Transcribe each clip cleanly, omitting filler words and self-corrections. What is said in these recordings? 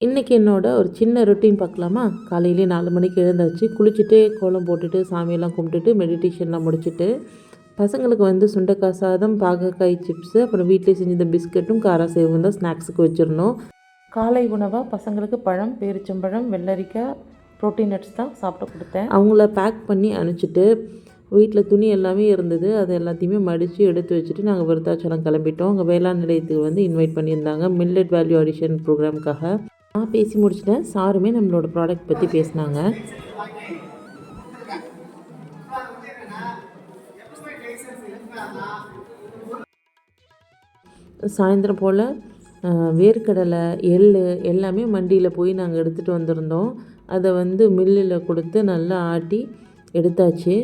இன்றைக்கி என்னோட ஒரு சின்ன ரொட்டீன் பார்க்கலாமா? காலையிலே 4 மணிக்கு எழுந்தாச்சு, குளிச்சுட்டு, கோலம் போட்டுட்டு, சாமியெல்லாம் கும்பிட்டுட்டு, மெடிடேஷன்லாம் முடிச்சுட்டு, பசங்களுக்கு வந்து சுண்டைக்காய் சாதம், பாகக்காய் சிப்ஸு, அப்புறம் வீட்டிலே செஞ்ச பிஸ்கட்டும், காரா சேவும் தான் ஸ்நாக்ஸுக்கு வச்சுருந்தோம். காலை உணவாக பசங்களுக்கு பழம், பேரிச்சம்பழம், வெள்ளரிக்காய், ப்ரோட்டீன் நட்ஸ் தான் சாப்பிட கொடுத்தேன். அவங்கள பேக் பண்ணி அனுப்பிச்சிட்டு, வீட்டில் துணி எல்லாமே இருந்தது, அது எல்லாத்தையுமே மடித்து எடுத்து வச்சுட்டு நாங்கள் விருத்தாச்சலம் கிளம்பிட்டோம். அங்கே வேளாண் நிலையத்துக்கு வந்து இன்வைட் பண்ணியிருந்தாங்க மில்லட் வேல்யூ அடிஷன் ப்ரோக்ராமுக்காக. நான் பேசி முடிச்சிட்டேன். சாருமே நம்மளோட ப்ராடக்ட் பற்றி பேசினாங்க. சாயந்தரம் போல் வேர்க்கடலை, எள் எல்லாமே மண்டியில் போய் நாங்கள் எடுத்துகிட்டு வந்திருந்தோம். அதை வந்து மில்லில் கொடுத்து நல்லா ஆட்டி எடுத்தாச்சு.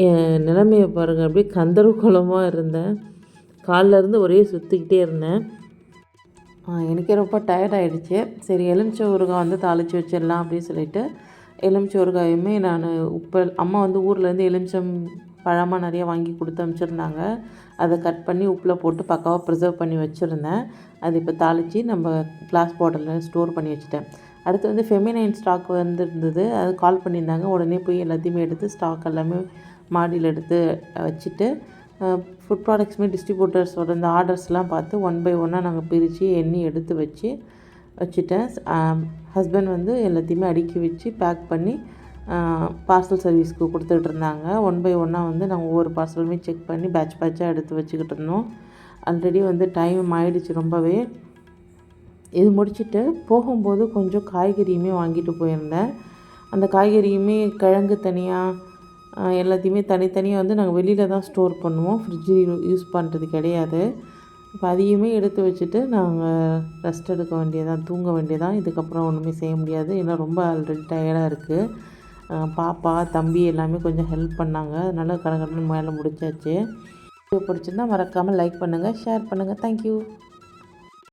என் நிலைமையை பாருங்கள், அப்படியே கந்தர்வ கோலமாக இருந்தேன். காலிலேருந்து ஒரே சுற்றிக்கிட்டே இருந்தேன். எனக்கே ரொம்ப டயர்ட் ஆகிடுச்சு. சரி, எலுமிச்சை ஊறுகாய் வந்து தாளித்து வச்சிடலாம் அப்படின்னு சொல்லிட்டு எலுமிச்சை ஊறுகாயுமே நான் அம்மா வந்து ஊர்லேருந்து எலுமிச்சம் பழமாக நிறையா வாங்கி கொடுத்து அனுப்பிச்சிருந்தாங்க. அதை கட் பண்ணி உப்பில் போட்டு பக்காவாக ப்ரிசர்வ் பண்ணி வச்சுருந்தேன். அது இப்போ தாளித்து நம்ம கிளாஸ் பாட்டிலில் ஸ்டோர் பண்ணி வச்சுட்டேன். அடுத்து வந்து ஃபெமினைன் ஸ்டாக் வந்துருந்தது. அது கால் பண்ணியிருந்தாங்க. உடனே போய் எல்லாத்தையுமே எடுத்து ஸ்டாக் எல்லாமே மாடியில் எடுத்து வச்சுட்டு ஃபுட் ப்ராடக்ட்ஸுமே டிஸ்ட்ரிபியூட்டர்ஸோட இந்த ஆர்டர்ஸ்லாம் பார்த்து 1 பை 1 நாங்கள் பிரித்து எண்ணி எடுத்து வச்சுட்டேன். ஹஸ்பண்ட் வந்து எல்லாத்தையுமே அடுக்கி வச்சு பேக் பண்ணி பார்சல் சர்வீஸ்க்கு கொடுத்துட்ருந்தாங்க. 1 பை 1 வந்து நாங்கள் ஒவ்வொரு பார்சலுமே செக் பண்ணி பேட்சாக எடுத்து வச்சுக்கிட்டு இருந்தோம். ஆல்ரெடி வந்து டைம் ஆகிடுச்சு ரொம்பவே. இது முடிச்சுட்டு போகும்போது கொஞ்சம் காய்கறியுமே வாங்கிட்டு போயிருந்தேன். அந்த காய்கறியுமே கிழங்கு தனியாக எல்லாத்தையுமே தனித்தனியாக வந்து நாங்கள் வெளியில் தான் ஸ்டோர் பண்ணுவோம். ஃப்ரிட்ஜு யூஸ் பண்ணுறது கிடையாது. இப்போ அதையுமே எடுத்து வச்சுட்டு நாங்கள் ரெஸ்ட் எடுக்க வேண்டியதான், தூங்க வேண்டியதான். இதுக்கப்புறம் ஒன்றுமே செய்ய முடியாது. ஏன்னா ரொம்ப ஆல்ரெடி டயர்டாக இருக்குது. பாப்பா, தம்பி எல்லாமே கொஞ்சம் ஹெல்ப் பண்ணாங்க. அதனால் கடகடன்னு மேலே முடிச்சாச்சு. வீடியோ பிடிச்சிருந்தா மறக்காமல் லைக் பண்ணுங்கள், ஷேர் பண்ணுங்கள். தேங்க்யூ.